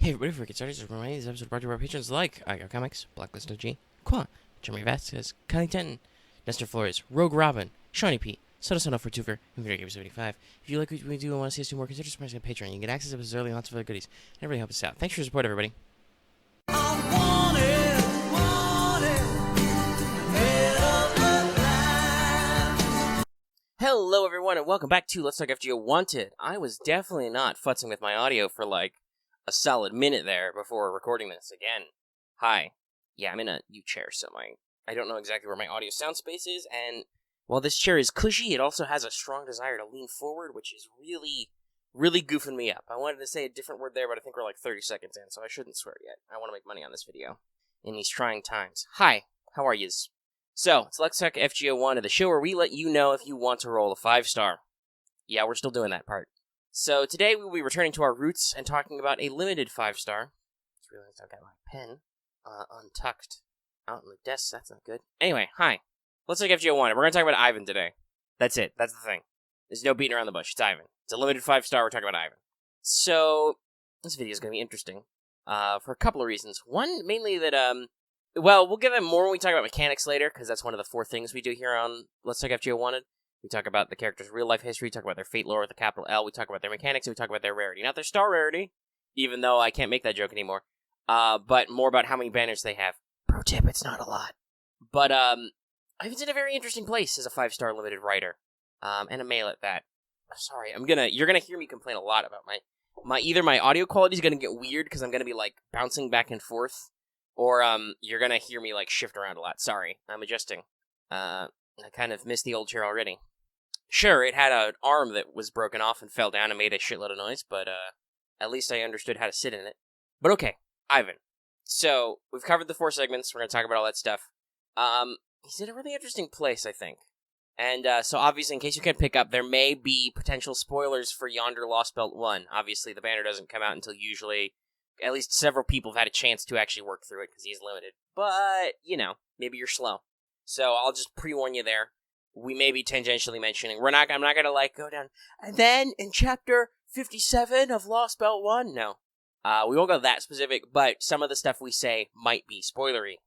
Hey everybody, before we get started, just remind you this episode brought to you by our patrons like IGO Comics, Blacklist OG, Qua, Jeremy Vasquez, Connie Denton, Nestor Flores, Rogue Robin, Shawnee P, Sono for Tuver, and Video Game 75. If you like what we do and want to see us do more, consider supporting us on Patreon. You can get access to episodes early and lots of other goodies. And everybody help us out. Thanks for your support, everybody. Hello everyone, and welcome back to Let's Talk FGO Wanted. I was definitely not futzing with my audio for like a solid minute there before recording this again. Hi. Yeah, I'm in a new chair, so I don't know exactly where my audio sound space is, and while this chair is cushy, it also has a strong desire to lean forward, which is really goofing me up. I wanted to say a different word there, but I think we're like 30 seconds in, so I shouldn't swear yet. I want to make money on this video in these trying times. Hi, how are yous? So, it's Let's Talk FGO Wanted, the show where we let you know if you want to roll a 5-star. Yeah, we're still doing that part. So today we will be returning to our roots and talking about a limited 5-star. Just realized I've got my pen untucked out on the desk. That's not good. Anyway, hi. Let's Talk FGO Wanted. We're going to talk about Ivan today. That's it. That's the thing. There's no beating around the bush. It's Ivan. It's a limited 5-star. We're talking about Ivan. So this video is going to be interesting for a couple of reasons. One, mainly that, well, we'll get into more when we talk about mechanics later, because that's one of the 4 things we do here on Let's Talk FGO Wanted. We talk about the character's real-life history, we talk about their fate lore with a capital L, we talk about their mechanics, and we talk about their rarity. Not their star rarity, even though I can't make that joke anymore, but more about how many banners they have. Pro tip, it's not a lot. But, Ivan's in a very interesting place as a 5-star limited writer, and a male at that. Sorry, you're gonna hear me complain a lot about either my audio quality is gonna get weird, because I'm gonna be, like, bouncing back and forth, or, you're gonna hear me, like, shift around a lot. Sorry, I'm adjusting. I kind of missed the old chair already. Sure, it had an arm that was broken off and fell down and made a shitload of noise, but at least I understood how to sit in it. But okay, Ivan. So, we've covered the 4 segments, we're going to talk about all that stuff. He's in a really interesting place, I think. And so obviously, in case you can't pick up, there may be potential spoilers for Yonder Lost Belt 1. Obviously, the banner doesn't come out until usually at least several people have had a chance to actually work through it, because he's limited. But, you know, maybe you're slow. So, I'll just pre-warn you there. We may be tangentially mentioning. I'm not gonna, like, go down. And then, in chapter 57 of Lost Belt 1? No. We won't go that specific, but some of the stuff we say might be spoilery.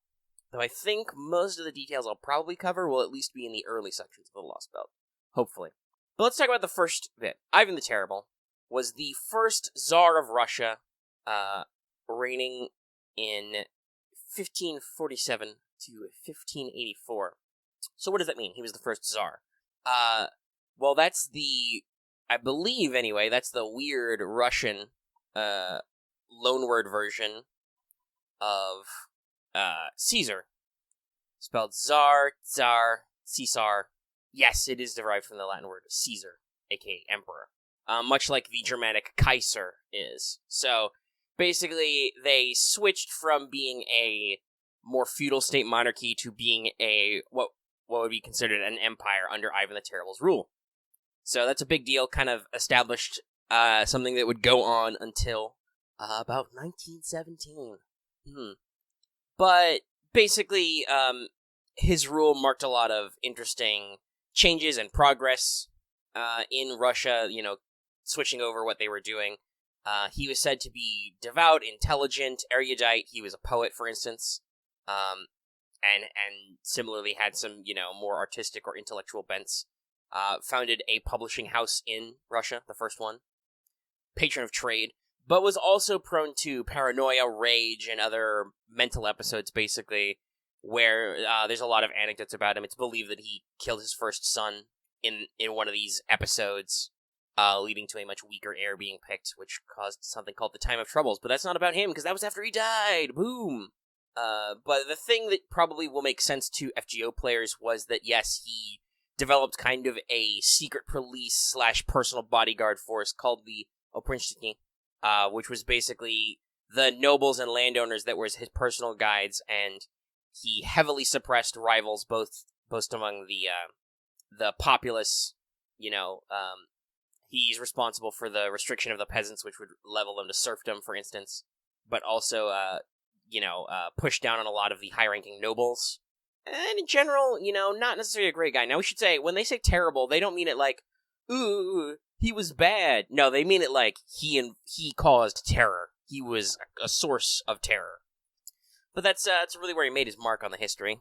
Though I think most of the details I'll probably cover will at least be in the early sections of the Lost Belt. Hopefully. But let's talk about the first bit. Ivan the Terrible was the first Tsar of Russia, reigning in 1547 to 1584. So what does that mean? He was the first Tsar. Well, that's I believe anyway, that's the weird Russian, loanword version of, Caesar. Spelled Tsar, Caesar. Yes, it is derived from the Latin word Caesar, aka Emperor. Much like the Germanic Kaiser is. So, basically, they switched from being a more feudal state monarchy to being what would be considered an empire under Ivan the Terrible's rule. So that's a big deal, kind of established something that would go on until about 1917. But basically, his rule marked a lot of interesting changes and progress in Russia, you know, switching over what they were doing. He was said to be devout, intelligent, erudite. He was a poet, for instance. And similarly had some, you know, more artistic or intellectual bents. Founded a publishing house in Russia, the first one. Patron of trade, but was also prone to paranoia, rage, and other mental episodes, basically, where there's a lot of anecdotes about him. It's believed that he killed his first son in one of these episodes, leading to a much weaker heir being picked, which caused something called the Time of Troubles. But that's not about him, because that was after he died! Boom! But the thing that probably will make sense to FGO players was that, yes, he developed kind of a secret police / personal bodyguard force called the Oprinchiki, which was basically the nobles and landowners that were his personal guides, and he heavily suppressed rivals, both among the populace, you know. He's responsible for the restriction of the peasants, which would level them to serfdom, for instance, but also, push down on a lot of the high-ranking nobles. And in general, you know, not necessarily a great guy. Now, we should say, when they say terrible, they don't mean it like, ooh, he was bad. No, they mean it like he caused terror. he was a source of terror. But that's really where he made his mark on the history.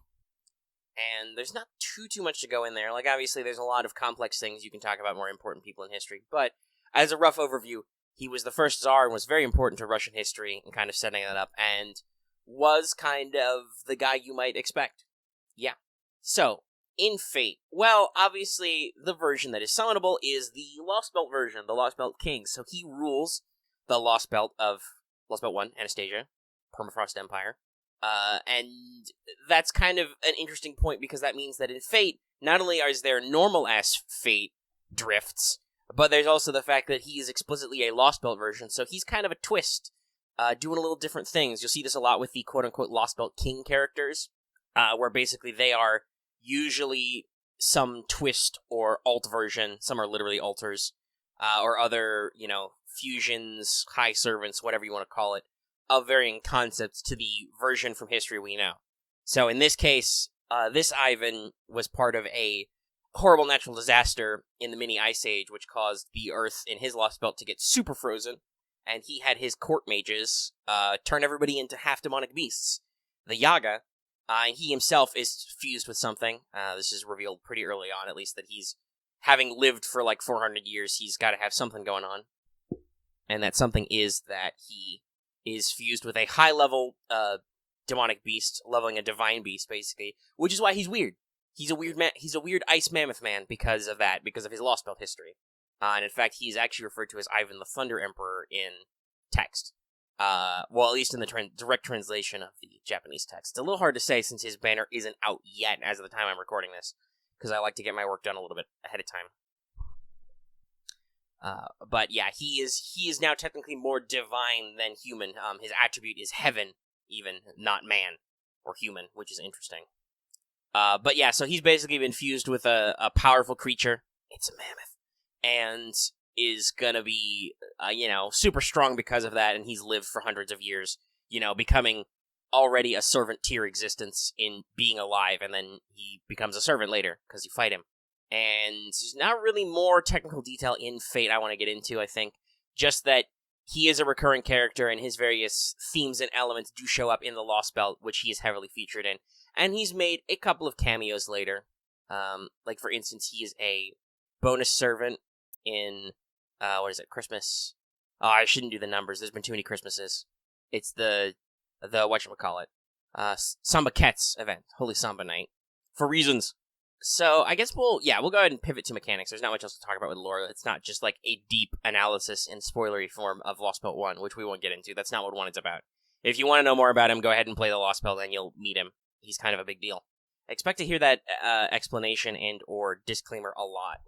And there's not too much to go in there. Like, obviously, there's a lot of complex things you can talk about more important people in history. But as a rough overview, he was the first Tsar and was very important to Russian history and kind of setting that up, and was kind of the guy you might expect. Yeah. So, in Fate, well, obviously, the version that is summonable is the Lost Belt version, the Lost Belt King. So he rules the Lost Belt of Lost Belt 1, Anastasia, Permafrost Empire. And that's kind of an interesting point, because that means that in Fate, not only is there normal-ass Fate drifts, but there's also the fact that he is explicitly a Lost Belt version, so he's kind of a twist, doing a little different things. You'll see this a lot with the quote-unquote Lost Belt King characters, where basically they are usually some twist or alt version, some are literally alters, or other, fusions, high servants, whatever you want to call it, of varying concepts to the version from history we know. So in this case, this Ivan was part of a horrible natural disaster in the mini Ice Age, which caused the Earth in his Lost Belt to get super frozen, and he had his court mages turn everybody into half-demonic beasts. The Yaga, and he himself is fused with something. This is revealed pretty early on, at least, that he's, having lived for like 400 years, he's got to have something going on. And that something is that he is fused with a high-level demonic beast, leveling a divine beast, basically, which is why he's weird. He's a weird man. He's a weird ice mammoth man because of that, because of his Lost Belt history. And in fact, he's actually referred to as Ivan the Thunder Emperor in text. Well, at least in the direct translation of the Japanese text. It's a little hard to say since his banner isn't out yet as of the time I'm recording this, because I like to get my work done a little bit ahead of time. But yeah, he is now technically more divine than human. His attribute is heaven, even, not man, or human, which is interesting. But yeah, so he's basically been fused with a powerful creature. It's a mammoth. And is gonna be, super strong because of that, and he's lived for hundreds of years, becoming already a servant tier existence in being alive, and then he becomes a servant later, because you fight him. And there's not really more technical detail in Fate I want to get into, I think. Just that he is a recurring character, and his various themes and elements do show up in the Lost Belt, which he is heavily featured in. And he's made a couple of cameos later. Like, for instance, he is a bonus servant in, Christmas? Oh, I shouldn't do the numbers. There's been too many Christmases. It's the whatchamacallit, Samba Kets event, Holy Samba Night, for reasons. So, I guess we'll go ahead and pivot to mechanics. There's not much else to talk about with lore. It's not just like a deep analysis in spoilery form of Lost Belt 1, which we won't get into. That's not what 1 is about. If you want to know more about him, go ahead and play the Lost Belt, and you'll meet him. He's kind of a big deal. Expect to hear that explanation and or disclaimer a lot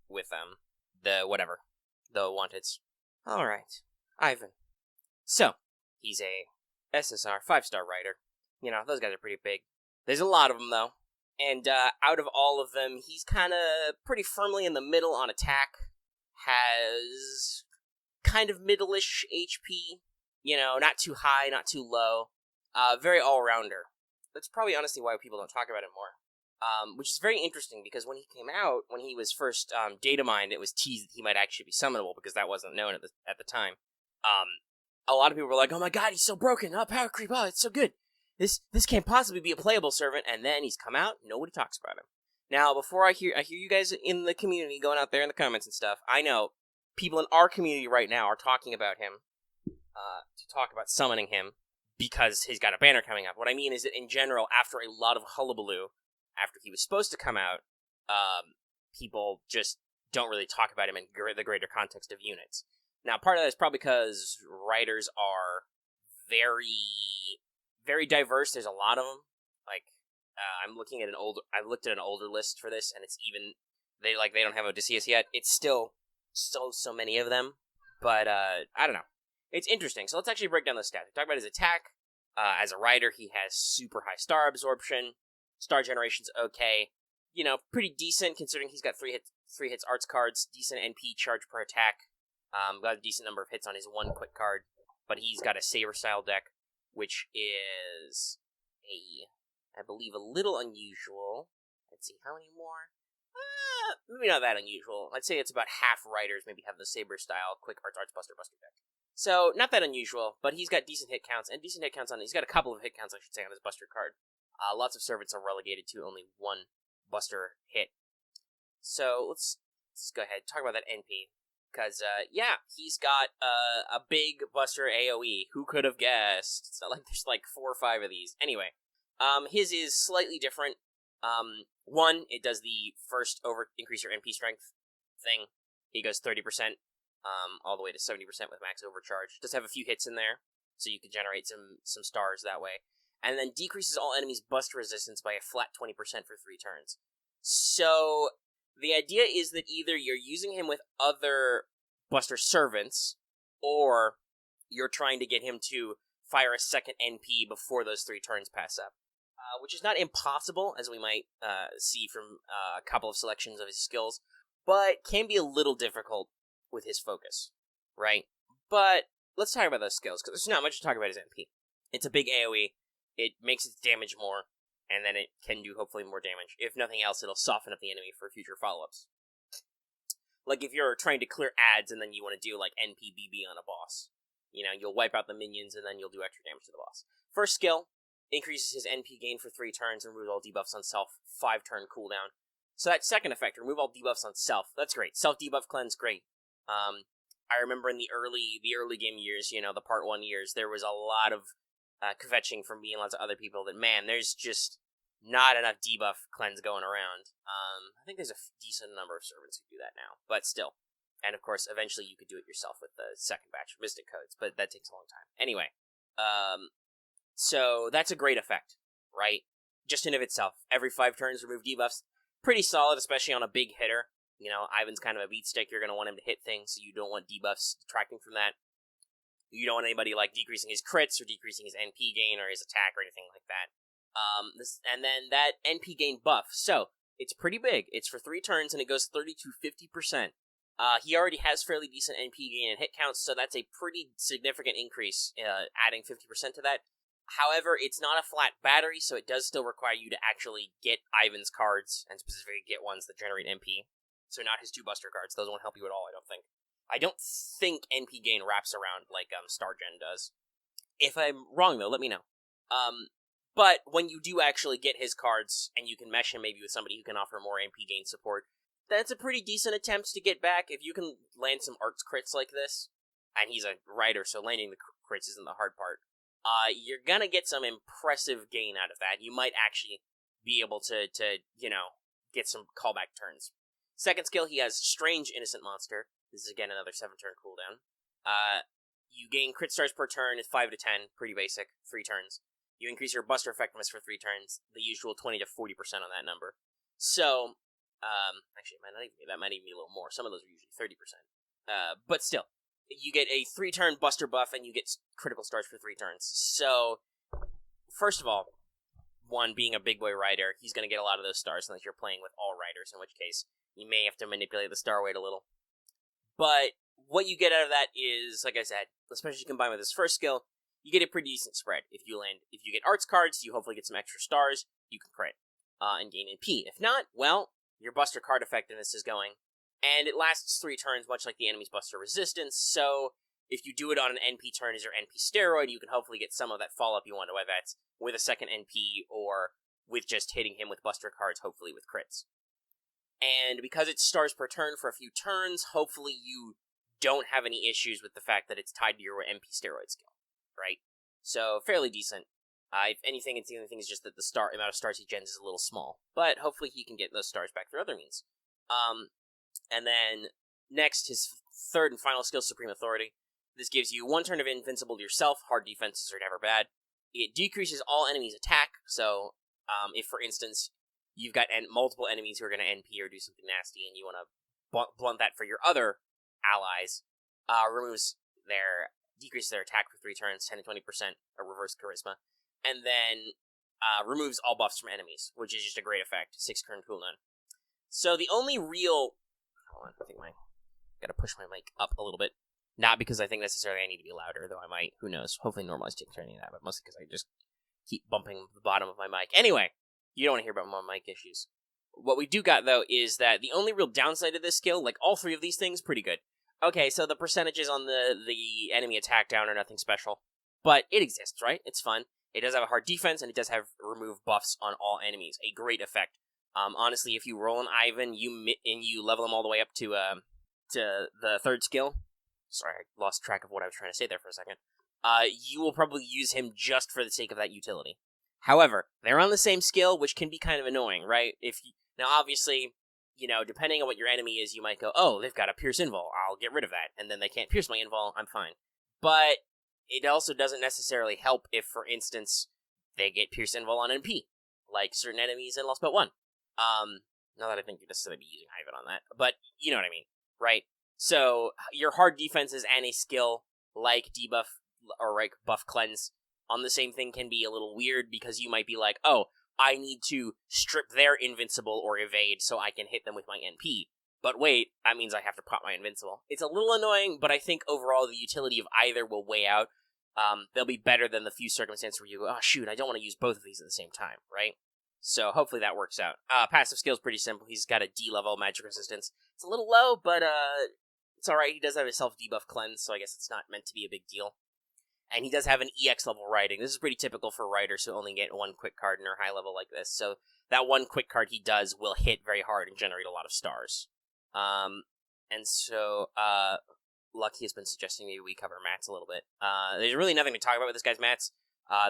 with the Wanteds. Alright, Ivan. So, he's a SSR 5-star writer. Those guys are pretty big. There's a lot of them, though. And out of all of them, he's kind of pretty firmly in the middle on attack. Has kind of middle-ish HP. Not too high, not too low. Very all-rounder. That's probably honestly why people don't talk about him more. Which is very interesting, because when he came out, when he was first data mined, it was teased that he might actually be summonable, because that wasn't known at the time. A lot of people were like, oh my god, he's so broken, power creep, it's so good. This can't possibly be a playable servant, and then he's come out, nobody talks about him. Now, before I hear you guys in the community going out there in the comments and stuff, I know people in our community right now are talking about him, to talk about summoning him, because he's got a banner coming up. What I mean is that in general, after a lot of hullabaloo, after he was supposed to come out, people just don't really talk about him in the greater context of units. Now, part of that is probably because writers are very, very diverse. There's a lot of them. Like, I looked at an older list for this, and it's even, they don't have Odysseus yet. It's still so many of them, but, I don't know. It's interesting. So let's actually break down the stats. We talk about his attack. As a rider, he has super high star absorption. Star generation's okay. Pretty decent considering he's got 3 hits arts cards, decent NP charge per attack. Got a decent number of hits on his 1 quick card, but he's got a Saber style deck, which is I believe a little unusual. Let's see, how many more? Maybe not that unusual. I'd say it's about half riders maybe have the Saber style quick arts buster deck. So, not that unusual, but he's got decent hit counts, and decent hit counts on... He's got a couple of hit counts, I should say, on his Buster card. Lots of servants are relegated to only one Buster hit. So, let's go ahead and talk about that NP. Because, yeah, he's got a big Buster AoE. Who could have guessed? It's not like there's like 4 or 5 of these. Anyway, his is slightly different. One, it does the first increase your NP strength thing. He goes 30%, all the way to 70% with max overcharge. Does have a few hits in there, so you can generate some stars that way. And then decreases all enemies' Buster resistance by a flat 20% for 3 turns. So, the idea is that either you're using him with other Buster servants, or you're trying to get him to fire a second NP before those 3 turns pass up. Which is not impossible, as we might see from a couple of selections of his skills, but can be a little difficult with his focus, right? But let's talk about those skills, because there's not much to talk about his NP. It's a big AoE, it makes its damage more, and then it can do hopefully more damage. If nothing else, it'll soften up the enemy for future follow-ups. Like if you're trying to clear ads and then you want to do like NPBB on a boss. You know, you'll wipe out the minions and then you'll do extra damage to the boss. First skill, increases his NP gain for 3 turns and removes all debuffs on self, 5-turn cooldown. So that second effect, remove all debuffs on self, that's great. Self-debuff cleanse, great. I remember in the early game years, you know, the part 1 years, there was a lot of kvetching from me and lots of other people that, man, there's just not enough debuff cleanse going around. I think there's a decent number of servants who do that now, but still. And of course, eventually you could do it yourself with the second batch of Mystic Codes, but that takes a long time. Anyway, so that's a great effect, right? Just in of itself. Every 5 turns, remove debuffs. Pretty solid, especially on a big hitter. You know, Ivan's kind of a beat stick. You're going to want him to hit things, so you don't want debuffs detracting from that. You don't want anybody, like, decreasing his crits or decreasing his NP gain or his attack or anything like that. And then that NP gain buff. So, it's pretty big. It's for 3 turns, and it goes 30 to 50%. He already has fairly decent NP gain and hit counts, so that's a pretty significant increase, adding 50% to that. However, it's not a flat battery, so it does still require you to actually get Ivan's cards, and specifically get ones that generate NP. So not his 2 Buster cards. Those won't help you at all, I don't think. I don't think NP gain wraps around like Stargen does. If I'm wrong, though, let me know. But when you do actually get his cards, and you can mesh him maybe with somebody who can offer more NP gain support, that's a pretty decent attempt to get back. If you can land some arts crits like this, and he's a writer, so landing the crits isn't the hard part, you're gonna get some impressive gain out of that. You might actually be able to you know, get some callback turns. Second skill, he has Strange Innocent Monster. This is again another 7-turn cooldown. You gain crit stars per turn, it's 5 to 10, pretty basic, 3 turns. You increase your Buster effectiveness for 3 turns, the usual 20 to 40% on that number. So, actually, that might even be a little more. Some of those are usually 30%. But still, you get a 3-turn Buster buff, and you get critical stars for 3 turns. So, first of all, one, being a big boy rider, he's going to get a lot of those stars unless you're playing with all riders, in which case you may have to manipulate the star weight a little. But what you get out of that is, like I said, especially combined with his first skill, you get a pretty decent spread. If you get arts cards, you hopefully get some extra stars, you can crit, and gain NP. If not, well, your Buster card effectiveness is going, and it lasts 3 turns, much like the enemy's Buster resistance, so if you do it on an NP turn as your NP steroid, you can hopefully get some of that follow-up you want, whether that's with a second NP, or with just hitting him with Buster cards, hopefully with crits. And because it's stars per turn for a few turns, hopefully you don't have any issues with the fact that it's tied to your NP steroid skill, right? So, fairly decent. If anything, it's the only thing is just that the amount of stars he gens is a little small. But hopefully he can get those stars back through other means. And then, next, his third and final skill, Supreme Authority. This gives you 1 turn of invincible to yourself. Hard defenses are never bad. It decreases all enemies' attack. So, if, for instance, you've got multiple enemies who are going to NP or do something nasty, and you want to blunt that for your other allies, decreases their attack for 3 turns, 10 to 20%, or reverse charisma, and then removes all buffs from enemies, which is just a great effect, 6-turn cooldown. So the only real... Hold on, I think gotta push my mic up a little bit. Not because I think necessarily I need to be louder, though I might, who knows. Hopefully Normalize takes care of any of that, but mostly because I just keep bumping the bottom of my mic. Anyway, you don't want to hear about my mic issues. What we do got, though, is that the only real downside of this skill, like all 3 of these things, pretty good. Okay, so the percentages on the enemy attack down are nothing special, but it exists, right? It's fun. It does have a hard defense, and it does have remove buffs on all enemies. A great effect. Honestly, if you roll an Ivan, you level him all the way up to the third skill. Sorry, I lost track of what I was trying to say there for a second. You will probably use him just for the sake of that utility. However, they're on the same skill, which can be kind of annoying, right? Now, obviously, depending on what your enemy is, you might go, oh, they've got a pierce invul, I'll get rid of that, and then they can't pierce my invul, I'm fine. But it also doesn't necessarily help if, for instance, they get pierce invul on NP, like certain enemies in Lost But 1. Not that I think you'd necessarily be using Ivan on that, but you know what I mean, right? So, your hard defenses and a skill like debuff or like buff cleanse on the same thing can be a little weird, because you might be like, oh, I need to strip their invincible or evade so I can hit them with my NP. But wait, that means I have to pop my invincible. It's a little annoying, but I think overall the utility of either will weigh out. They'll be better than the few circumstances where you go, oh shoot, I don't want to use both of these at the same time, right? So hopefully that works out. Passive skill is pretty simple. He's got a D level magic resistance. It's a little low, but it's alright. He does have a self-debuff cleanse, so I guess it's not meant to be a big deal. And he does have an EX level writing. This is pretty typical for writers who only get one quick card in their high level like this. So that one quick card he does will hit very hard and generate a lot of stars. And so Lucky has been suggesting maybe we cover mats a little bit. There's really nothing to talk about with this guy's mats.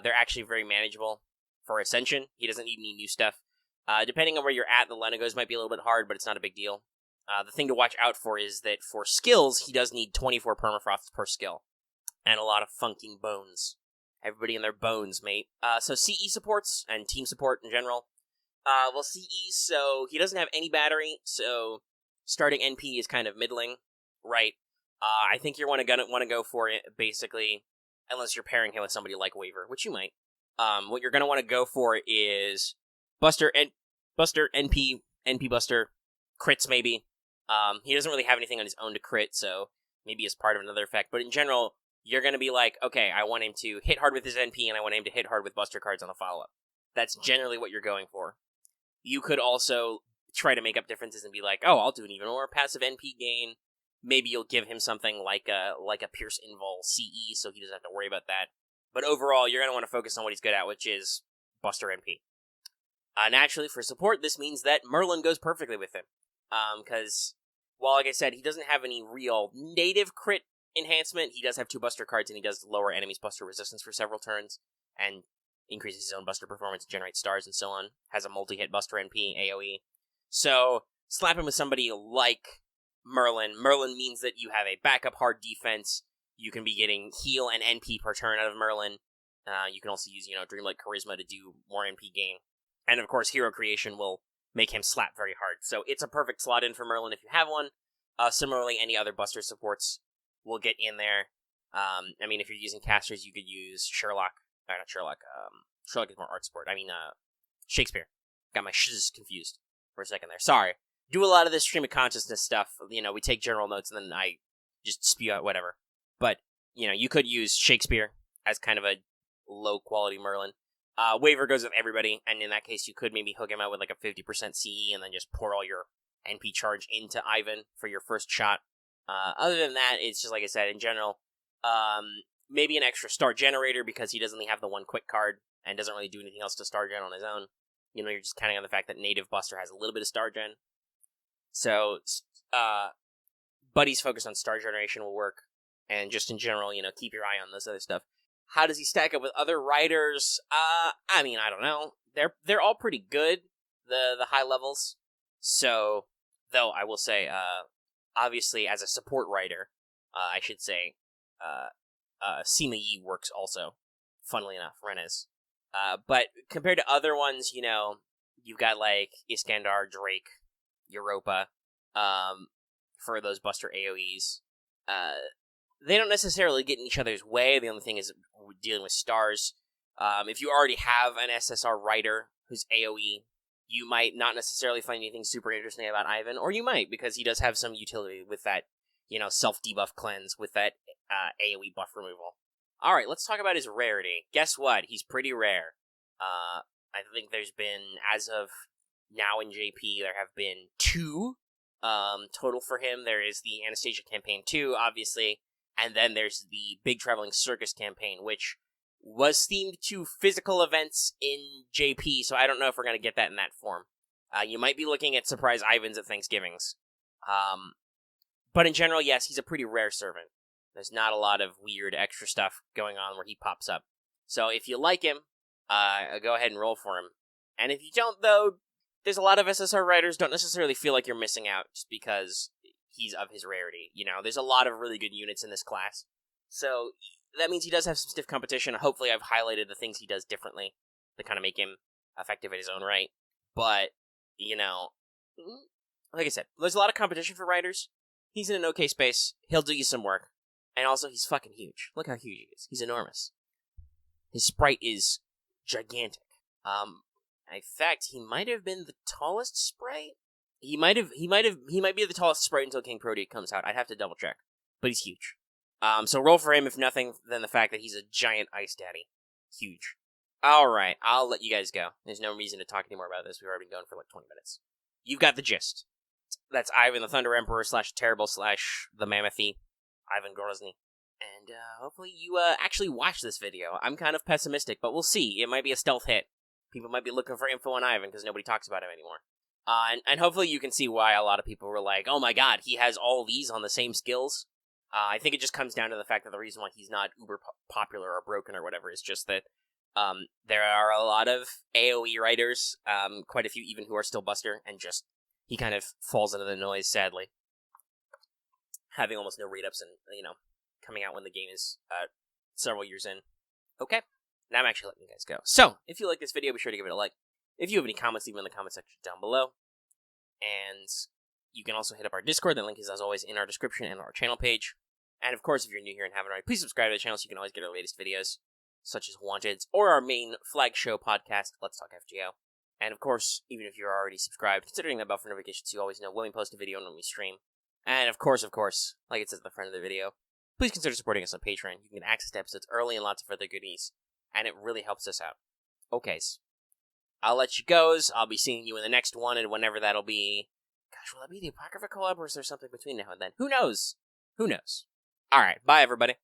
They're actually very manageable for Ascension. He doesn't need any new stuff. Depending on where you're at, the Lenegos might be a little bit hard, but it's not a big deal. The thing to watch out for is that for skills, he does need 24 permafrosts per skill. And a lot of funking bones. Everybody in their bones, mate. So CE supports, and team support in general. Well, CE, so he doesn't have any battery, so starting NP is kind of middling, right? I think you're gonna want to go for it, basically, unless you're pairing him with somebody like Waver, which you might. What you're gonna want to go for is Buster, NP Buster, crits maybe. He doesn't really have anything on his own to crit, so maybe as part of another effect, but in general, you're going to be like, okay, I want him to hit hard with his NP, and I want him to hit hard with Buster cards on the follow-up. That's generally what you're going for. You could also try to make up differences and be like, oh, I'll do an even more passive NP gain. Maybe you'll give him something like a Pierce Invul CE, so he doesn't have to worry about that. But overall, you're going to want to focus on what he's good at, which is Buster NP. Naturally, for support, this means that Merlin goes perfectly with him. Because, well, like I said, he doesn't have any real native crit enhancement. He does have 2 Buster cards, and he does lower enemies' Buster resistance for several turns, and increases his own Buster performance, generates stars, and so on. Has a multi-hit Buster NP, AoE. So, slap him with somebody like Merlin. Merlin means that you have a backup hard defense. You can be getting heal and NP per turn out of Merlin. You can also use, Dreamlight Charisma to do more NP gain. And, of course, Hero Creation will make him slap very hard. So, it's a perfect slot in for Merlin if you have one. Similarly, any other Buster supports will get in there. If you're using casters, you could use Sherlock. Not Sherlock. Sherlock is more art support. Shakespeare. Got my sh's confused for a second there. Sorry. Do a lot of this stream of consciousness stuff. We take general notes and then I just spew out whatever. But, you could use Shakespeare as kind of a low-quality Merlin. Waver goes with everybody, and in that case, you could maybe hook him out with like a 50% CE and then just pour all your NP charge into Ivan for your first shot. Other than that, it's just like I said, in general, maybe an extra star generator because he doesn't only have the one quick card and doesn't really do anything else to star gen on his own. You're just counting on the fact that native Buster has a little bit of star gen. So, Buddy's focus on star generation will work, and just in general, keep your eye on this other stuff. How does he stack up with other writers? I don't know. They're all pretty good, the high levels. So, though, I will say, obviously, as a support writer, I should say, Sima Yi works also, funnily enough, Renez. But compared to other ones, you've got, like, Iskandar, Drake, Europa, for those Buster AoEs. They don't necessarily get in each other's way. The only thing is dealing with stars. If you already have an SSR writer who's AoE, you might not necessarily find anything super interesting about Ivan, or you might, because he does have some utility with that, self-debuff cleanse, with that AoE buff removal. Alright, let's talk about his rarity. Guess what? He's pretty rare. I think there's been, as of now in JP, there have been 2 total for him. There is the Anastasia campaign 2, obviously, and then there's the Big Traveling Circus campaign, which was themed to physical events in JP, so I don't know if we're going to get that in that form. You might be looking at surprise Ivans at Thanksgivings. But in general, yes, he's a pretty rare servant. There's not a lot of weird extra stuff going on where he pops up. So if you like him, go ahead and roll for him. And if you don't, though, there's a lot of SSR writers don't necessarily feel like you're missing out just because he's of his rarity. You know, there's a lot of really good units in this class. So that means he does have some stiff competition. Hopefully I've highlighted the things he does differently that kind of make him effective in his own right. But, you know, like I said, there's a lot of competition for writers. He's in an okay space. He'll do you some work. And also, he's fucking huge. Look how huge he is. He's enormous. His sprite is gigantic. In fact, he might have been the tallest sprite. He might be the tallest sprite until King Proteus comes out. I'd have to double check, but he's huge. So roll for him, if nothing than the fact that he's a giant ice daddy. Huge. All right, I'll let you guys go. There's no reason to talk anymore about this. We've already been going for like 20 minutes. You've got the gist. That's Ivan the Thunder Emperor / Terrible / the Mammothy, Ivan Grozny. And hopefully you actually watch this video. I'm kind of pessimistic, but we'll see. It might be a stealth hit. People might be looking for info on Ivan because nobody talks about him anymore. And hopefully you can see why a lot of people were like, oh my god, he has all these on the same skills. I think it just comes down to the fact that the reason why he's not uber popular or broken or whatever is just that there are a lot of AoE writers, quite a few even who are still Buster, and just he kind of falls into the noise, sadly. Having almost no read-ups and, you know, coming out when the game is several years in. Okay, now I'm actually letting you guys go. So, if you like this video, be sure to give it a like. If you have any comments, leave them in the comment section down below. And you can also hit up our Discord. The link is, as always, in our description and on our channel page. And, of course, if you're new here and haven't already, please subscribe to the channel so you can always get our latest videos, such as Wanted, or our main flag show podcast, Let's Talk FGO. And, of course, even if you're already subscribed, considering that bell for notifications so you always know when we post a video and when we stream. And, of course, like it says at the front of the video, please consider supporting us on Patreon. You can get access to episodes early and lots of other goodies, and it really helps us out. Okay, so I'll let you go. I'll be seeing you in the next one, and whenever that'll be. Gosh, will that be the Apocrypha collab, or is there something between now and then? Who knows? Who knows? Alright, bye, everybody.